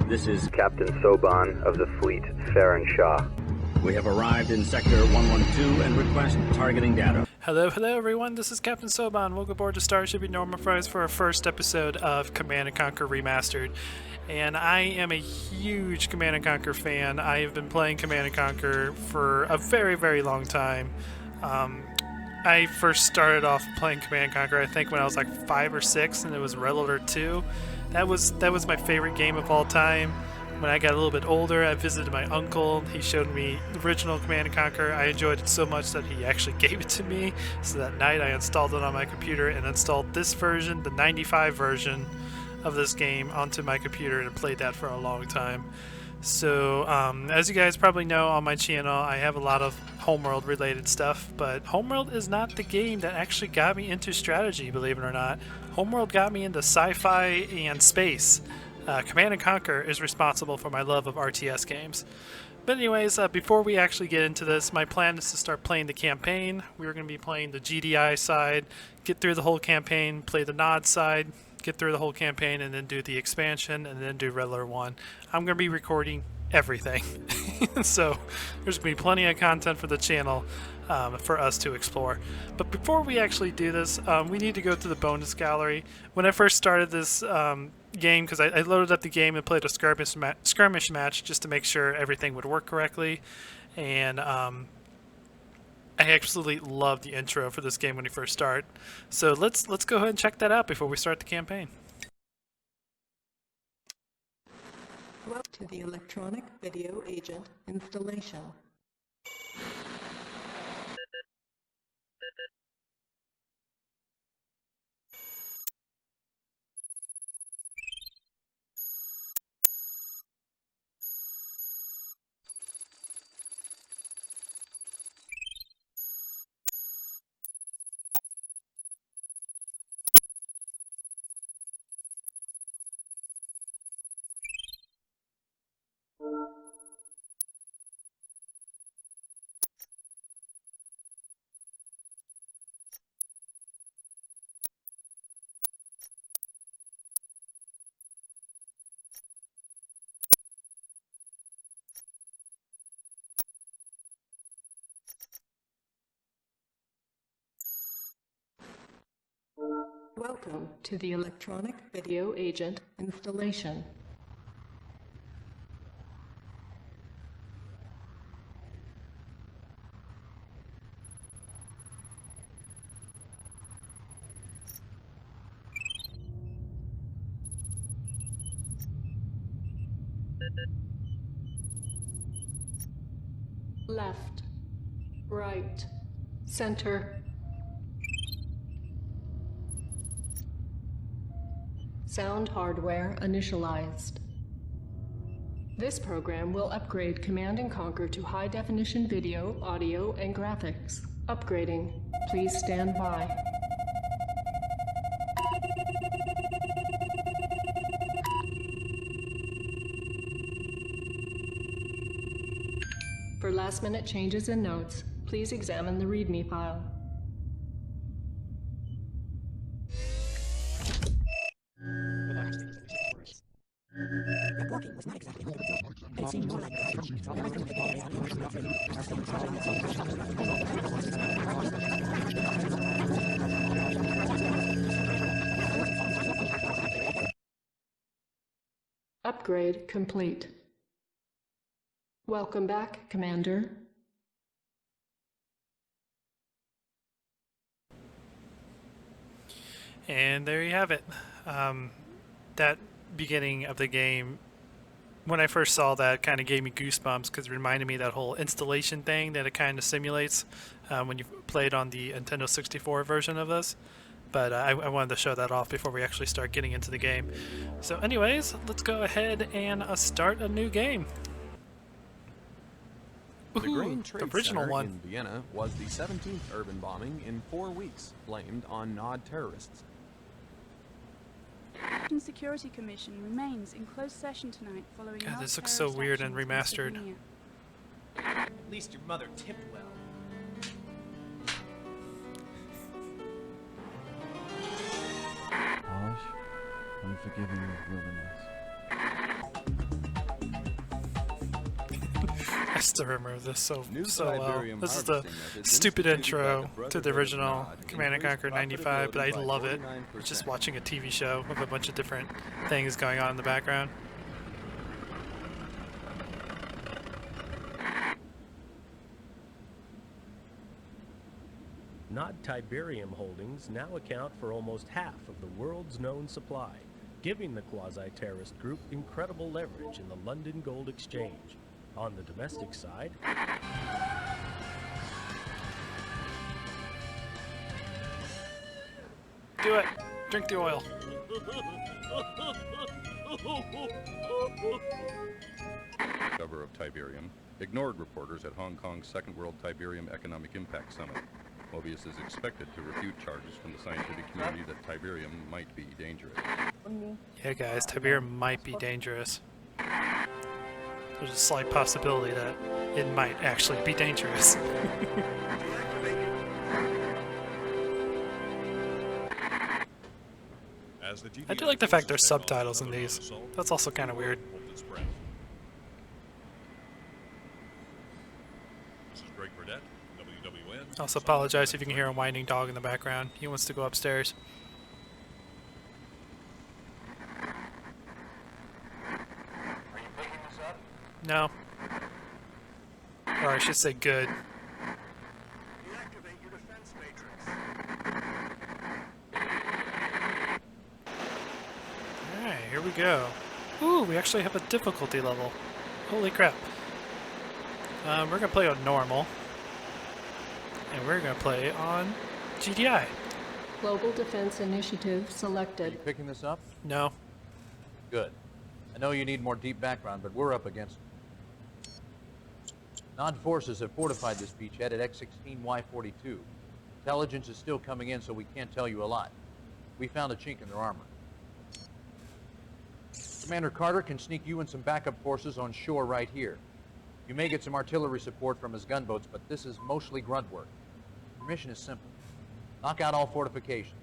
This is Captain Soban of the fleet, Farron Shaw. We have arrived in Sector 112 and request targeting data. Hello everyone, this is Captain Soban. Welcome aboard to Starship Enterprise for our first episode of Command and Conquer Remastered. And I am a huge Command and Conquer fan. I have been playing Command and Conquer for a very, very long time. I first started off playing Command and Conquer, I think when I was like 5 or 6, and it was Red Alert 2. That was my favorite game of all time. When I got a little bit older, I visited my uncle. He showed me the original Command and Conquer. I enjoyed it so much that he actually gave it to me. So that night I installed it on my computer and installed this version, the 95 version of this game, onto my computer and played that for a long time. So as you guys probably know, on my channel I have a lot of Homeworld related stuff, but Homeworld is not the game that actually got me into strategy, believe it or not. Homeworld got me into sci-fi and space. Command and Conquer is responsible for my love of RTS games. But anyways, before we actually get into this, my plan is to start playing the campaign. We're going to be playing the GDI side, get through the whole campaign, play the Nod side, get through the whole campaign, and then do the expansion, and then do Red Alert 1. I'm going to be recording everything. So there's going to be plenty of content for the channel for us to explore. But before we actually do this, we need to go to the bonus gallery. When I first started this game, because I loaded up the game and played a skirmish match just to make sure everything would work correctly, and I absolutely loved the intro for this game when you first start. So let's go ahead and check that out before we start the campaign. Welcome to the Electronic Video Agent installation. Welcome to the Electronic Video Agent installation. Left, right, center. Sound hardware initialized. This program will upgrade Command and Conquer to high-definition video, audio, and graphics. Upgrading. Please stand by. For last-minute changes and notes, please examine the README file. Walking was not exactly home, but it seemed more like Upgrade complete. Welcome back, Commander. And there you have it. That beginning of the game, when I first saw that, kind of gave me goosebumps because it reminded me of that whole installation thing that it kind of simulates when you played on the Nintendo 64 version of this. But I wanted to show that off before we actually start getting into the game. So anyways, let's go ahead and start a new game. The Grain Trade original Center one. in Vienna was the 17th urban bombing in 4 weeks, blamed on Nod terrorists. The Security Commission remains in closed session tonight following God, Nod this looks so terrorist weird and actions in remastered. Slovenia. At least your mother tipped well. Polish, unforgiving wilderness. I still remember this so New well. Siberian This is the harvesting methods stupid instituted by intro the to Brotherhood the of original Nod Command and increased Conquer 95, but I profitability by love it. 49%. Just watching a TV show with a bunch of different things going on in the background. Nod Tiberium holdings now account for almost half of the world's known supply, giving the quasi-terrorist group incredible leverage in the London Gold Exchange. On the domestic side, Do it! Drink the oil. Cover of Tiberium ignored reporters at Hong Kong's Second World Tiberium Economic Impact Summit. Mobius is expected to refute charges from the scientific community that Tiberium might be dangerous. Yeah, guys, Tiberium might be dangerous. There's a slight possibility that it might actually be dangerous. I do like the fact there's subtitles in these. That's also kind of weird. Also apologize if you can hear a whining dog in the background. He wants to go upstairs. No. Or I should say good. Alright, here we go. Ooh, we actually have a difficulty level. Holy crap. We're going to play on normal. And we're going to play on GDI. Global Defense Initiative selected. Are you picking this up? No. Good. I know you need more deep background, but we're up against it. Nod forces have fortified this beachhead at X-16Y42. Intelligence is still coming in, so we can't tell you a lot. We found a chink in their armor. Commander Carter can sneak you and some backup forces on shore right here. You may get some artillery support from his gunboats, but this is mostly grunt work. Your mission is simple. Knock out all fortifications,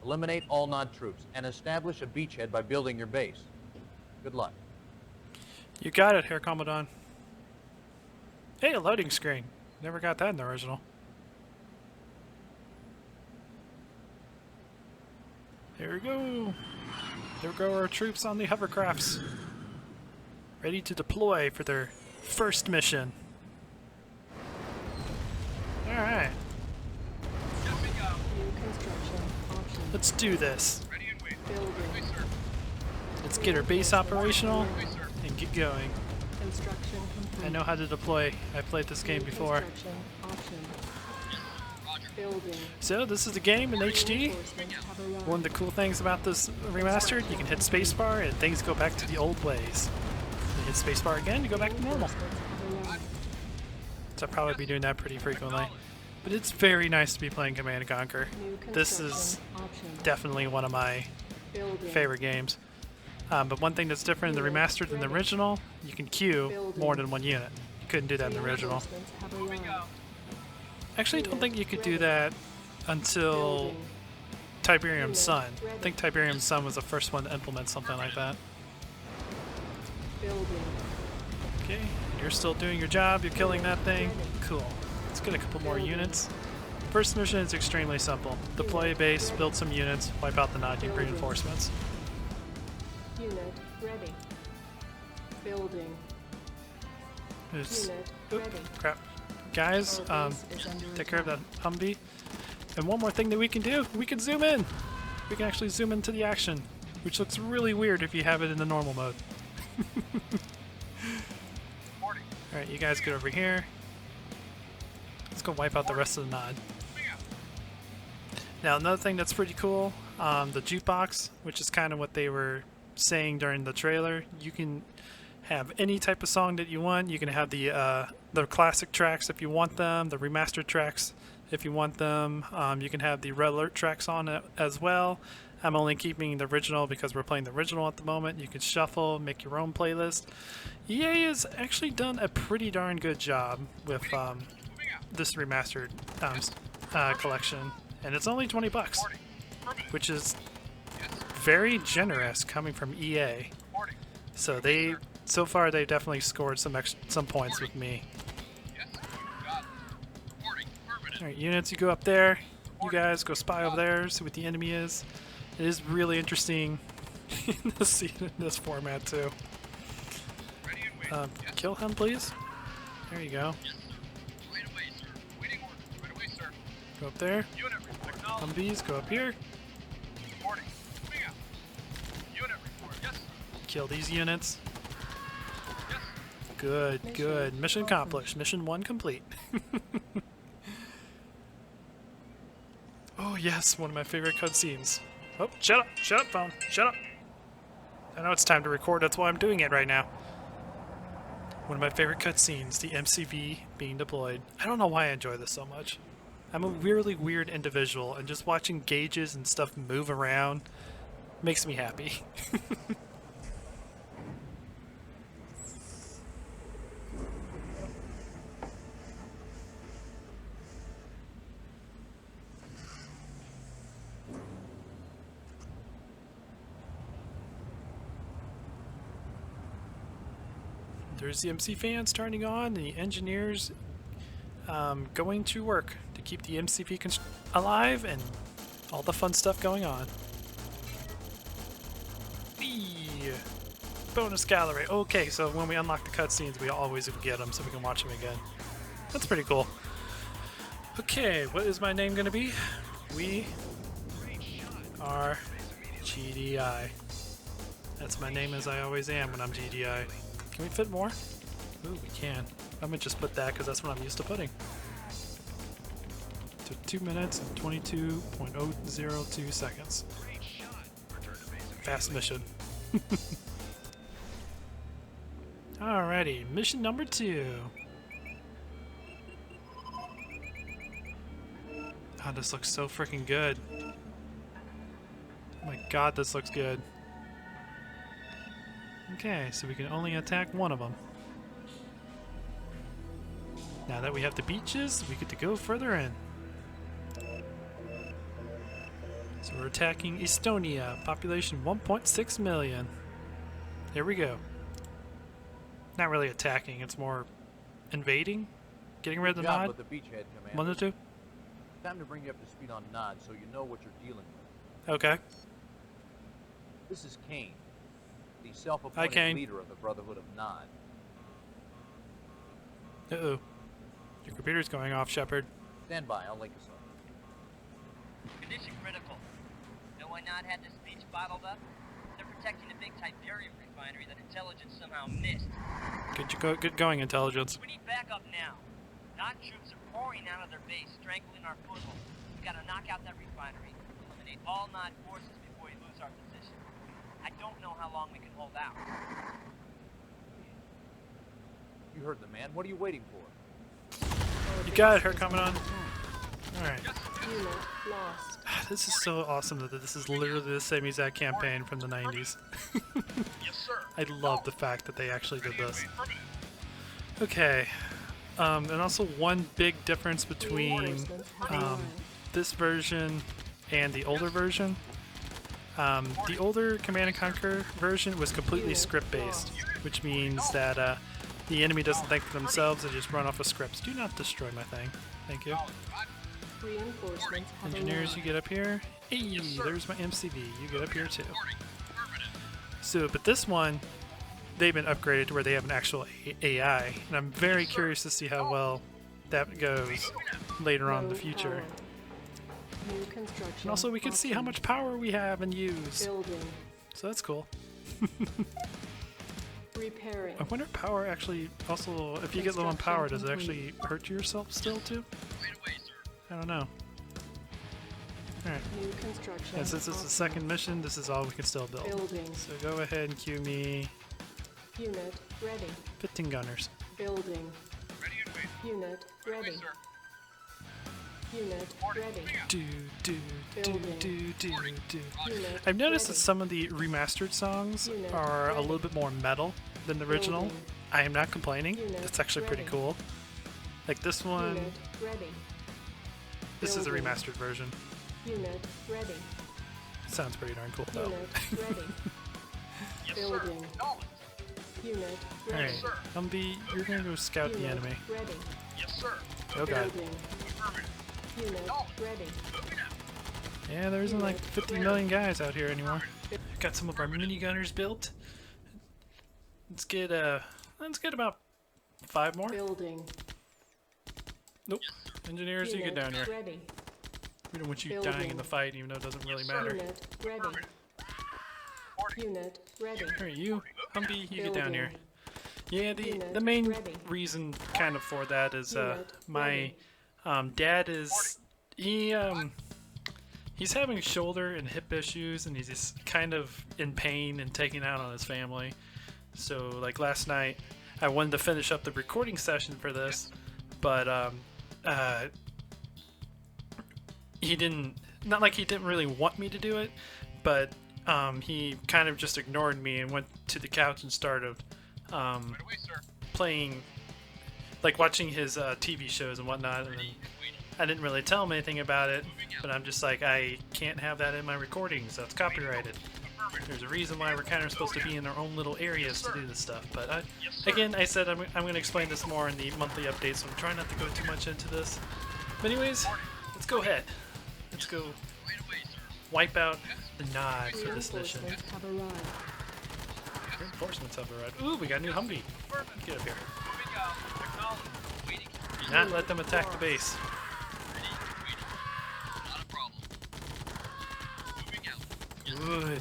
eliminate all Nod troops, and establish a beachhead by building your base. Good luck. You got it, Herr Commandant. Hey, a loading screen. Never got that in the original. Here we go. There go our troops on the hovercrafts. Ready to deploy for their first mission. Alright. Let's do this. Let's get our base operational and get going. I know how to deploy. I played this game before. So this is the game in HD. One of the cool things about this remastered, you can hit spacebar and things go back to the old ways. You hit spacebar again, you go back to normal. So I'll probably be doing that pretty frequently. But it's very nice to be playing Command and Conquer. This is definitely one of my favorite games. But one thing that's different in the remastered than the original, you can queue more than one unit. You couldn't do that in the original. Actually, I don't think you could do that until Tiberium Sun. I think Tiberium Sun was the first one to implement something like that. Okay, you're still doing your job, you're killing that thing. Cool. Let's get a couple more units. First mission is extremely simple. Deploy a base, build some units, wipe out the Nod reinforcements. Unit ready. Building. Oops. Unit Oop, ready. crap. Guys, take care of that Humvee. And one more thing that we can do, we can zoom in. We can actually zoom into the action, which looks really weird if you have it in the normal mode. Alright, you guys get over here. Let's go wipe out the rest of the Nod. Now another thing that's pretty cool, the jukebox, which is kind of what they were saying during the trailer. You can have any type of song that you want. You can have the classic tracks if you want them, the remastered tracks if you want them. You can have the Red Alert tracks on it as well. I'm only keeping the original because we're playing the original at the moment. You can shuffle, make your own playlist. EA has actually done a pretty darn good job with this remastered collection, and it's only $20, which is very generous coming from EA. So they so far they've definitely scored some points with me. Alright, units, you go up there. You guys go spy over there, see what the enemy is. It is really interesting to see it in this format too. Kill him, please. There you go. Go up there. Humvees, go up here. Kill these units. Good, good. Mission accomplished. Mission 1 complete. Oh yes, one of my favorite cutscenes. Oh, shut up, phone, shut up. I know it's time to record, that's why I'm doing it right now. One of my favorite cutscenes, the MCV being deployed. I don't know why I enjoy this so much. I'm a really weird individual, and just watching gauges and stuff move around makes me happy. There's the MC fans turning on, the engineers going to work to keep the MCP alive, and all the fun stuff going on. Eee. Bonus gallery. Okay, so when we unlock the cutscenes, we always get them so we can watch them again. That's pretty cool. Okay, what is my name going to be? We are GDI. That's my name as I always am when I'm GDI. Can we fit more? Ooh, we can. I'm gonna just put that because that's what I'm used to putting. To 2 minutes and 22.002 seconds. Fast mission. Alrighty, mission number 2. Oh, this looks so freaking good. Oh my god, this looks good. Okay, so we can only attack one of them. Now that we have the beaches, we get to go further in. So we're attacking Estonia, population 1.6 million. There we go. Not really attacking, it's more invading, getting rid of the nod. With the beachhead, Commander. 1 or 2? Time to bring you up to speed on Nod so you know what you're dealing with. Okay. This is Kane, the self-appointed leader of the Brotherhood of Nod. Uh-oh. Your computer's going off, Shepard. Stand by, I'll link us up. Condition critical. Know why Nod had this beach bottled up? They're protecting a big Tiberium refinery that intelligence somehow missed. Good going, intelligence. We need backup now. Nod troops are pouring out of their base, strangling our foothold. We gotta knock out that refinery, eliminate all Nod forces before we lose our position. I don't know how long we can hold out. You heard the man. What are you waiting for? You got her coming on. Alright. Unit lost. This is so awesome that this is literally the same exact campaign from the 90s. I love the fact that they actually did this. Okay. And also one big difference between this version and the older version. The older Command and Conquer version was completely script-based, which means that the enemy doesn't think for themselves, they just run off of scripts. Do not destroy my thing. Thank you. Engineers, you get up here. Hey, there's my MCV. You get up here too. So, but this one, they've been upgraded to where they have an actual AI, and I'm very curious to see how well that goes later on in the future. And also, we can see how much power we have and use. So that's cool. Repairing. I wonder if power actually also, if you get low on power, does it actually hurt yourself still too? I don't know. Alright. And since it's the second mission, this is all we can still build. So go ahead and queue me. Unit ready. 15 gunners. Building. Unit ready. Unit ready. I've noticed that some of the remastered songs are a little bit more metal than the original. I am not complaining. That's actually pretty cool. Like this one. This is the remastered version. Unit ready. Sounds pretty darn cool though. Unit ready. Building. Unit ready. Alright, Humvee, you're gonna go scout the Unit enemy. ready. Yes, sir. Oh god. Building. Unit ready. Yeah, there isn't like 50 million guys out here anymore. Got some of our minigunners built. Let's get about 5 more. Building. Nope. Engineers, you get down here. Ready. We don't want you dying in the fight, even though it doesn't really matter. Unit ready. Unit ready. Alright, you, Humvee, you get down here. Yeah, the Unit main ready. reason kind of for that is Unit my dad is he's having shoulder and hip issues, and he's just kind of in pain and taking out on his family. So like last night I wanted to finish up the recording session for this, but he didn't, not like he didn't really want me to do it, but he kind of just ignored me and went to the couch and started playing, like watching his TV shows and whatnot, and then I didn't really tell him anything about it, but I'm just like, I can't have that in my recordings, that's copyrighted. There's a reason why we're kind of supposed to be in our own little areas to do this stuff, but again, I said I'm going to explain this more in the monthly updates, so I'm trying not to go too much into this. But anyways, let's go ahead. Let's go wipe out the nod for this mission. Reinforcements have arrived. Ooh, we got a new Humvee. Get up here. Do not let them attack the base. Good.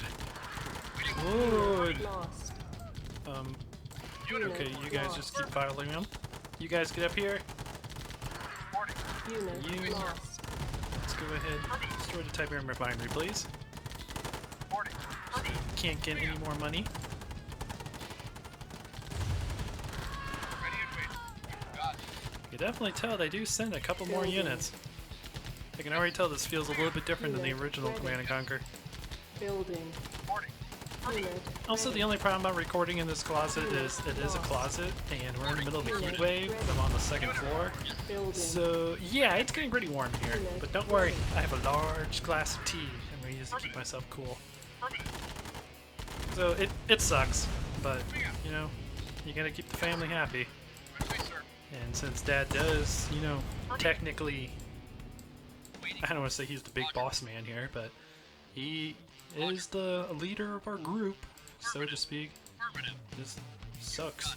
Good. Okay, you guys just keep filing them. You guys get up here. You. Let's go ahead. Destroy the Tiberium refinery, please. Can't get any more money. You can definitely tell they do send a couple more units. I can already tell this feels a little bit different than the original Command and Conquer. Building. Also, the only problem about recording in this closet is it is a closet, and we're in the middle of a heat wave. I'm on the 2nd floor. So, yeah, it's getting pretty warm here. But don't worry, I have a large glass of tea. I'm going to use it to keep myself cool. So, it sucks, but, you know, you gotta keep the family happy. And since Dad does, you know, technically, I don't want to say he's the big boss man here, but he is the leader of our group, so to speak. This sucks.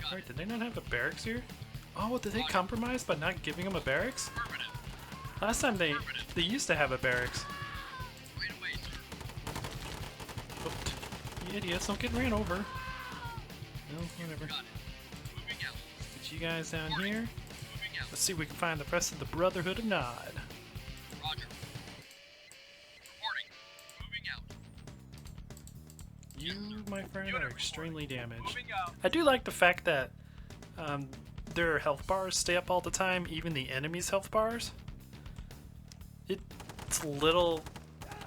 Alright, did they not have a barracks here? Oh, did they compromise by not giving them a barracks? Last time they used to have a barracks. Oh, you idiots, don't get ran over. No, whatever. Get you guys down here. Let's see if we can find the rest of the Brotherhood of Nod. You, my friend, are extremely damaged. I do like the fact that their health bars stay up all the time, even the enemy's health bars. It's a little,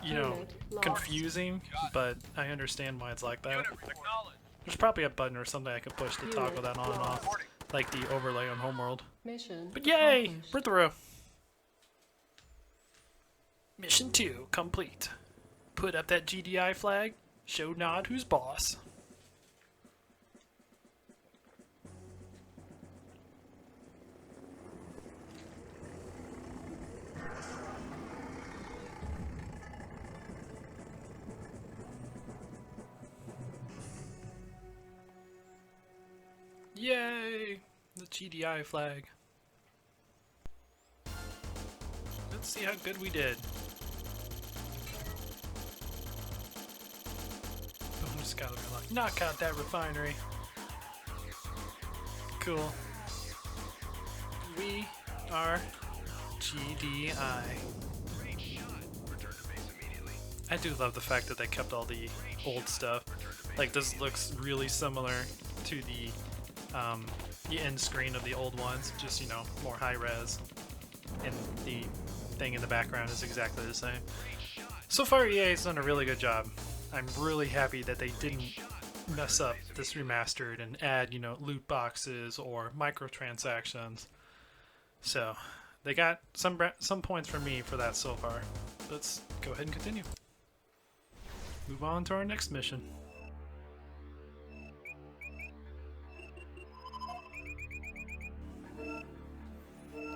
you know, confusing, but I understand why it's like that. There's probably a button or something I could push to toggle that on and off, like the overlay on Homeworld. But yay! Breakthrough! Mission 2 complete. Put up that GDI flag. Show Nod who's boss. Yay! The GDI flag. Let's see how good we did. Knock out that refinery. Cool. We are GDI. I do love the fact that they kept all the old stuff. Like, this looks really similar to the end screen of the old ones, just, you know, more high res. And the thing in the background is exactly the same. So far, EA's done a really good job. I'm really happy that they didn't mess up this remastered and add, you know, loot boxes or microtransactions. So they got some points from me for that so far. Let's go ahead and continue. Move on to our next mission.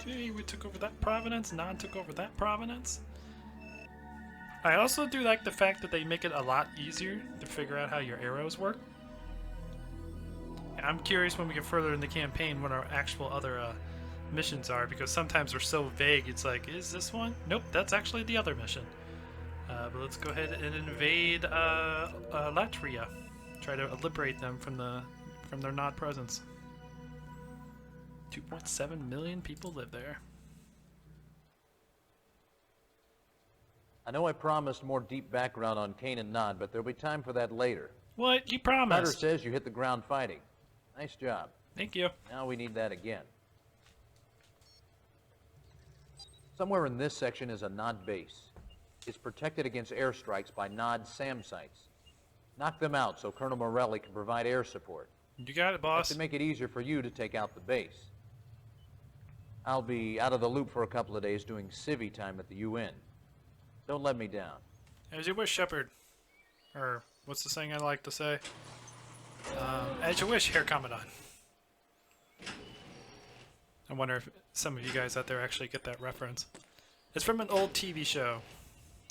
Gee, we took over that province, Nod took over that province. I also do like the fact that they make it a lot easier to figure out how your arrows work. I'm curious when we get further in the campaign what our actual other missions are, because sometimes they're so vague, it's like, is this one? Nope, that's actually the other mission. But let's go ahead and invade Latria. Try to liberate them from their Nod presence. 2.7 million people live there. I know I promised more deep background on Kane and Nod, but there'll be time for that later. What? You promised. Carter says you hit the ground fighting. Nice job. Thank you. Now we need that again. Somewhere in this section is a Nod base. It's protected against airstrikes by Nod SAM sites. Knock them out so Colonel Morelli can provide air support. You got it, boss. To make it easier for you to take out the base. I'll be out of the loop for a couple of days doing civvy time at the UN. Don't let me down. As you wish, Shepard. Or, what's the saying I like to say? As you wish, Herr Commandant. I wonder if some of you guys out there actually get that reference. It's from an old TV show.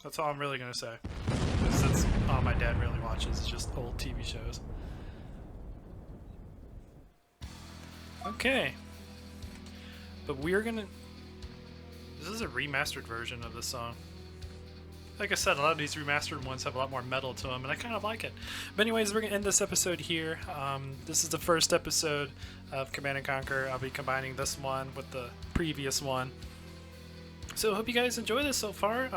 That's all I'm really going to say. That's all my dad really watches, is just old TV shows. Okay. But we're going to... This is a remastered version of this song. Like I said, a lot of these remastered ones have a lot more metal to them, and I kind of like it. But anyways, we're going to end this episode here. This is the first episode of Command and Conquer. I'll be combining this one with the previous one. So I hope you guys enjoy this so far.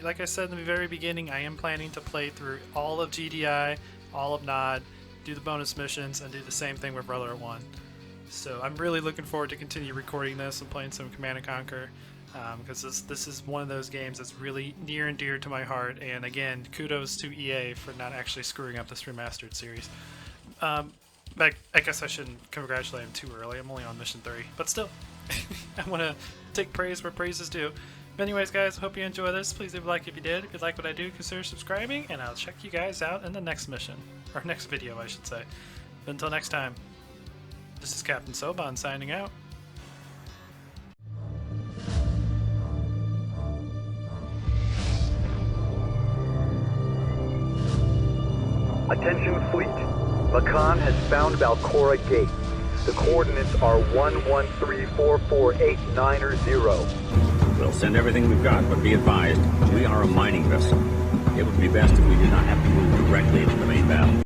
Like I said in the very beginning, I am planning to play through all of GDI, all of Nod, do the bonus missions, and do the same thing with Brother 1. So I'm really looking forward to continue recording this and playing some Command and Conquer. Because this is one of those games that's really near and dear to my heart, and again, kudos to EA for not actually screwing up this remastered series. But I guess I shouldn't congratulate him too early. I'm only on mission 3, but still, I want to take praise where praise is due. But anyways, guys, I hope you enjoy this. Please leave a like if you did. If you like what I do, consider subscribing, and I'll check you guys out in the next mission, or next video, I should say. But until next time, this is Captain Soban signing out. Attention fleet. Makan has found Valcora Gate. The coordinates are 1134489. We'll send everything we've got, but be advised, we are a mining vessel. It would be best if we did not have to move directly into the main battle.